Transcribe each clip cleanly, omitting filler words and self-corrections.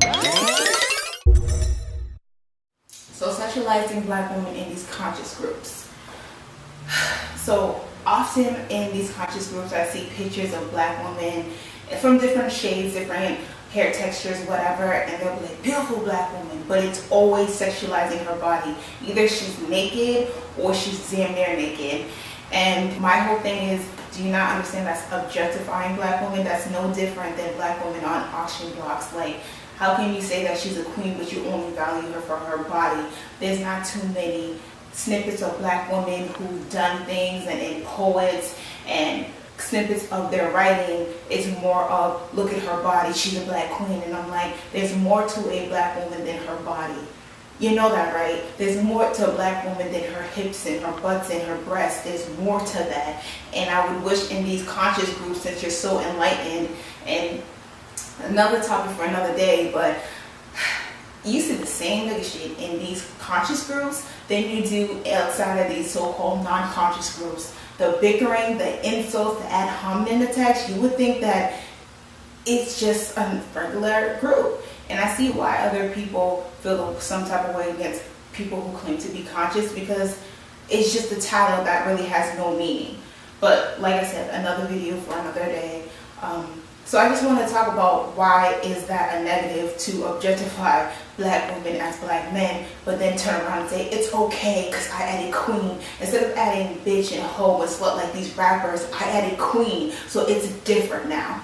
So sexualizing Black women in these conscious groups. So often in these conscious groups, I see pictures of Black women from different shades, different hair textures, whatever, and they'll be like, beautiful Black woman, but it's always sexualizing her body. Either she's naked or she's damn near naked. And my whole thing is, do you not understand that's objectifying Black women? That's no different than Black women on auction blocks. Like, how can you say that she's a queen but you only value her for her body? There's not too many snippets of Black women who've done things, and in poets and snippets of their writing is more of, look at her body, she's a Black queen. And I'm like, there's more to a Black woman than her body. You know that, right? There's more to a Black woman than her hips and her butts and her breasts. There's more to that. And I would wish in these conscious groups, since you're so enlightened, and another topic for another day, but you see the same nigga shit in these conscious groups than you do outside of these so-called non-conscious groups. The bickering, the insults, the ad hominem attacks, you would think that it's just a regular group. And I see why other people feel some type of way against people who claim to be conscious, because it's just a title that really has no meaning. But like I said, another video for another day. So I just want to talk about why is that a negative to objectify Black women as Black men, but then turn around and say it's okay because I added queen. Instead of adding bitch and hoe and slut like these rappers, I added queen, so it's different now.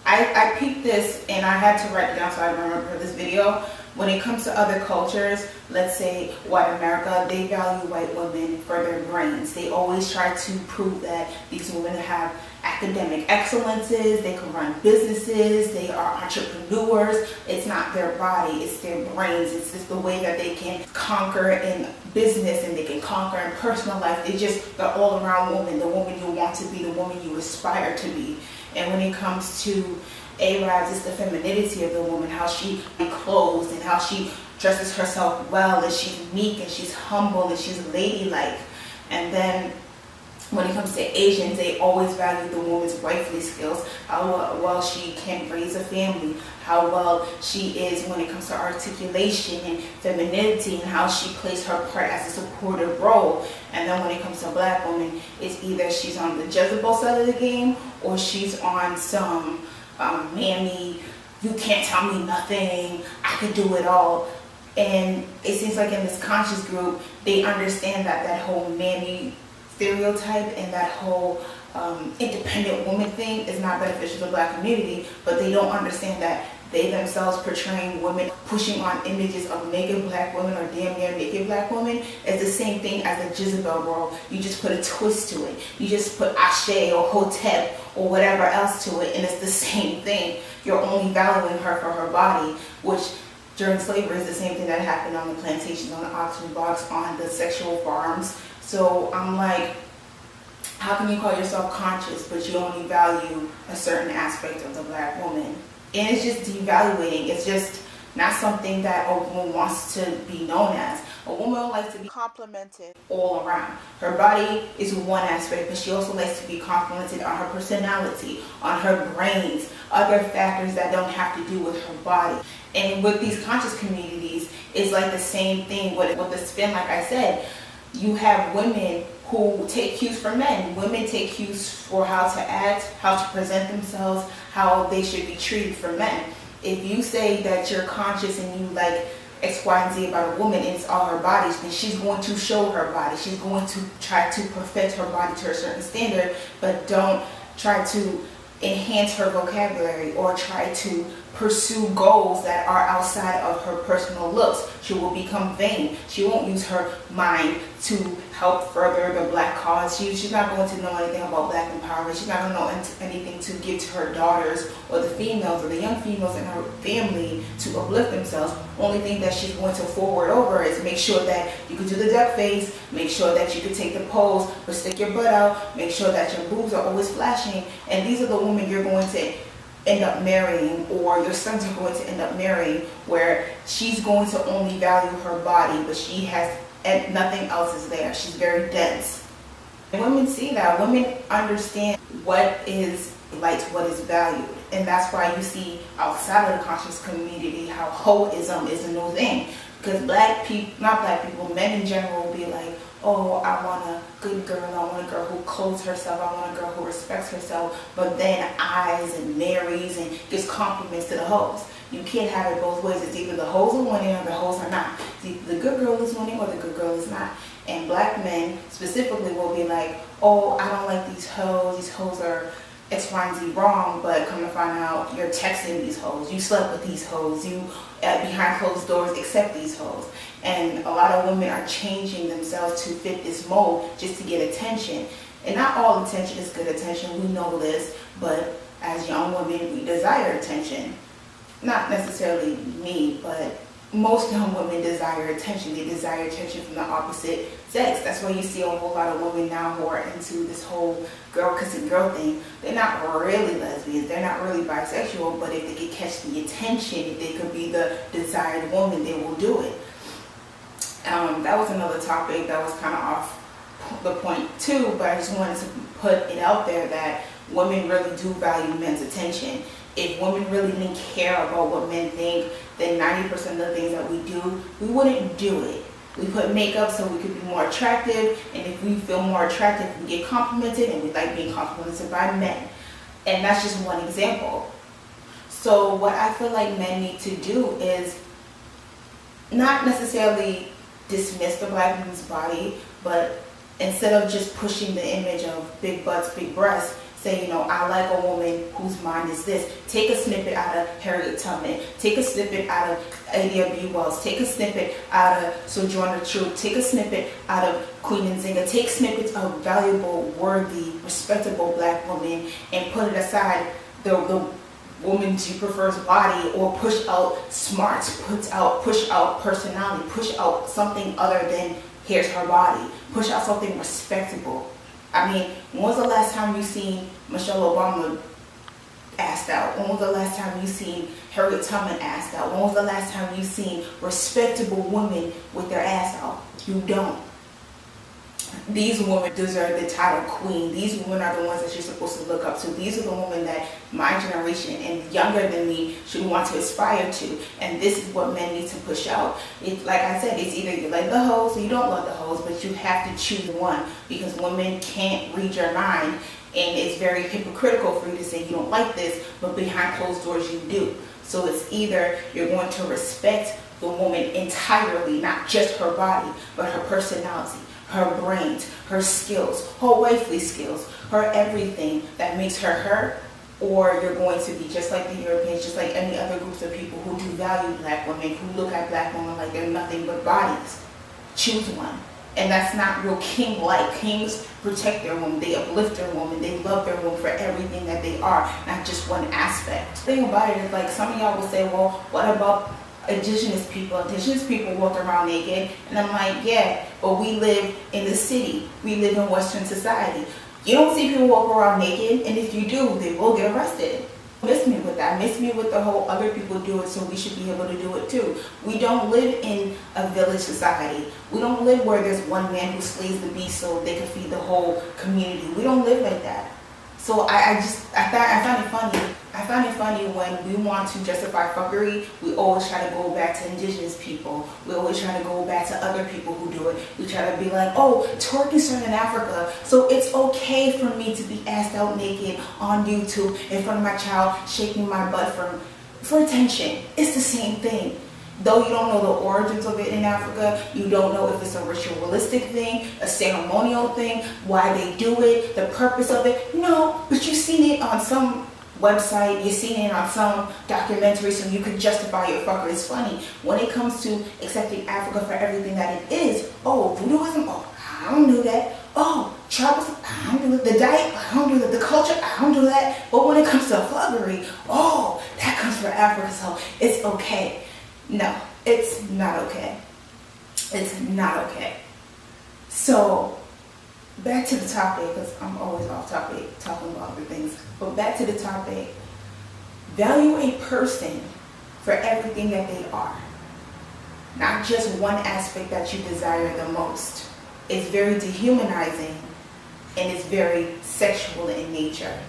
I peeped this and I had to write it down so I remember this video. When it comes to other cultures, let's say white America, they value white women for their brains. They always try to prove that these women have academic excellences, they can run businesses, they are entrepreneurs. It's not their body, it's their brains. It's just the way that they can conquer in business and they can conquer in personal life. They're just the all-around woman, the woman you want to be, the woman you aspire to be. And when it comes to Arabs, it's the femininity of the woman, how she clothes and how she dresses herself well, and she's meek and she's humble and she's ladylike. And then when it comes to Asians, they always value the woman's wifely skills, how well she can raise a family, how well she is when it comes to articulation and femininity, and how she plays her part as a supportive role. And then when it comes to a Black woman, it's either she's on the Jezebel side of the game or she's on some mammy, you can't tell me nothing, I can do it all. And it seems like in this conscious group, they understand that that whole mammy stereotype and that whole independent woman thing is not beneficial to the Black community, but they don't understand that they themselves portraying women, pushing on images of naked Black women or damn near naked Black women is the same thing as the Jezebel role. You just put a twist to it. You just put Ashe or Hotep or whatever else to it, and it's the same thing. You're only valuing her for her body, which during slavery is the same thing that happened on the plantations, on the auction blocks, on the sexual farms. So I'm like, how can you call yourself conscious but you only value a certain aspect of the Black woman? And it's just devaluating. It's just not something that a woman wants to be known as. A woman likes to be complimented all around. Her body is one aspect, but she also likes to be complimented on her personality, on her brains, other factors that don't have to do with her body. And with these conscious communities, it's like the same thing with the spin. Like I said, you have women who take cues from men. Women take cues for how to act, how to present themselves, how they should be treated from men. If you say that you're conscious and you like X, Y, and Z about a woman and it's all her body, then she's going to show her body. She's going to try to perfect her body to a certain standard, but don't try to enhance her vocabulary or try to pursue goals that are outside of her personal looks. She will become vain. She won't use her mind to help further the Black cause. She's not going to know anything about Black empowerment. She's not going to know anything to give to her daughters or the females or the young females in her family to uplift themselves. Only thing that she's going to forward over is make sure that you can do the duck face, make sure that you can take the pose, but stick your butt out, make sure that your boobs are always flashing. And these are the women you're going to end up marrying, or your sons are going to end up marrying, where she's going to only value her body, but she has, and nothing else is there. She's very dense. And women see that. Women understand what is likes what is valued. And that's why you see outside of the conscious community how hoism is a new thing. Because men in general will be like, oh, I want a good girl, I want a girl who clothes herself, I want a girl who respects herself, but then eyes and marries and gives compliments to the hoes. You can't have it both ways. It's either the hoes are winning or the hoes are not. It's either the good girl is winning or the good girl is not. And black men specifically will be like, oh, I don't like these hoes are X, Y, and Z wrong, but come to find out you're texting these hoes, you slept with these hoes, you behind closed doors accept these hoes. And a lot of women are changing themselves to fit this mold just to get attention. And not all attention is good attention, we know this, but as young women, we desire attention. Not necessarily me, but most young women desire attention. They desire attention from the opposite sex. That's why you see a whole lot of women now who are into this whole girl kissing girl thing. They're not really lesbians. They're not really bisexual, but if they could catch the attention, if they could be the desired woman, they will do it. That was another topic that was kind of off the point too, but I just wanted to put it out there that women really do value men's attention. If women really didn't care about what men think, then 90% of the things that we do, we wouldn't do it. We put makeup so we could be more attractive, and if we feel more attractive, we get complimented, and we like being complimented by men. And that's just one example. So what I feel like men need to do is not necessarily dismiss the black woman's body, but instead of just pushing the image of big butts, big breasts, say, I like a woman whose mind is this. Take a snippet out of Harriet Tubman. Take a snippet out of Ada B. Wells. Take a snippet out of Sojourner Truth. Take a snippet out of Queen Nzinga. Take snippets of valuable, worthy, respectable black women and put it aside the woman she prefers body, or push out smarts, push out personality, push out something other than here's her body. Push out something respectable. I mean, when was the last time you seen Michelle Obama assed out? When was the last time you seen Harriet Tubman assed out? When was the last time you seen respectable women with their ass out? You don't. These women deserve the title queen. These women are the ones that you're supposed to look up to. These are the women that my generation and younger than me should want to aspire to. And this is what men need to push out. Like I said, it's either you like the hoes or you don't love the hoes, but you have to choose one, because women can't read your mind. And it's very hypocritical for you to say you don't like this, but behind closed doors you do. So it's either you're going to respect the woman entirely, not just her body, but her personality, her brains, her skills, her wifely skills, her everything that makes her her, or you're going to be just like the Europeans, just like any other groups of people who do value black women, who look at black women like they're nothing but bodies. Choose one. And that's not real king-like. Kings protect their woman, they uplift their woman, they love their woman for everything that they are, not just one aspect. The thing about it is, like, some of y'all will say, well, what about indigenous people? Indigenous people walk around naked. And I'm like, yeah, but we live in the city. We live in Western society. You don't see people walk around naked, and if you do, they will get arrested. Miss me with that. Miss me with the whole other people do it, so we should be able to do it too. We don't live in a village society. We don't live where there's one man who slays the beast so they can feed the whole community. We don't live like that. So I find it funny. I find it funny when we want to justify fuckery, we always try to go back to indigenous people. We always try to go back to other people who do it. We try to be like, oh, twerking started in Africa, so it's okay for me to be assed out naked on YouTube in front of my child, shaking my butt for attention. It's the same thing. Though you don't know the origins of it in Africa, you don't know if it's a ritualistic thing, a ceremonial thing, why they do it, the purpose of it. No, but you've seen it on some website, you've seen it on some documentary, so you can justify your fucker. It's funny. When it comes to accepting Africa for everything that it is, oh, voodooism, oh, I don't do that. Oh, tribalism, I don't do it. The diet, I don't do that. The culture, I don't do that. But when it comes to fuckery, oh, that comes from Africa, so it's okay. No, it's not okay. It's not okay. So, back to the topic, because I'm always off topic talking about other things. But back to the topic. Value a person for everything that they are. Not just one aspect that you desire the most. It's very dehumanizing and it's very sexual in nature.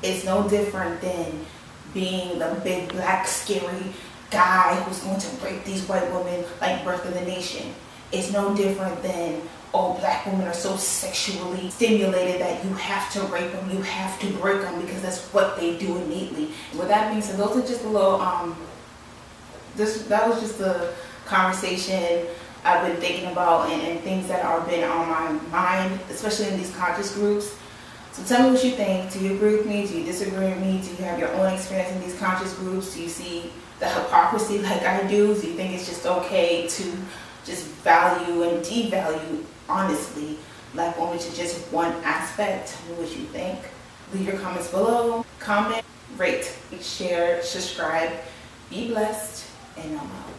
It's no different than being the big black scary guy who's going to rape these white women like Birth of the Nation. It's no different than, oh, black women are so sexually stimulated that you have to rape them, you have to break them because that's what they do innately. With that being said, those are just a little, that was just the conversation I've been thinking about and things that are been on my mind, especially in these conscious groups. So tell me what you think. Do you agree with me? Do you disagree with me? Do you have your own experience in these conscious groups? Do you see the hypocrisy like I do? Do you think it's just okay to just value and devalue, honestly, black women to just one aspect? Tell me what you think. Leave your comments below. Comment, rate, share, subscribe. Be blessed, and I'm out.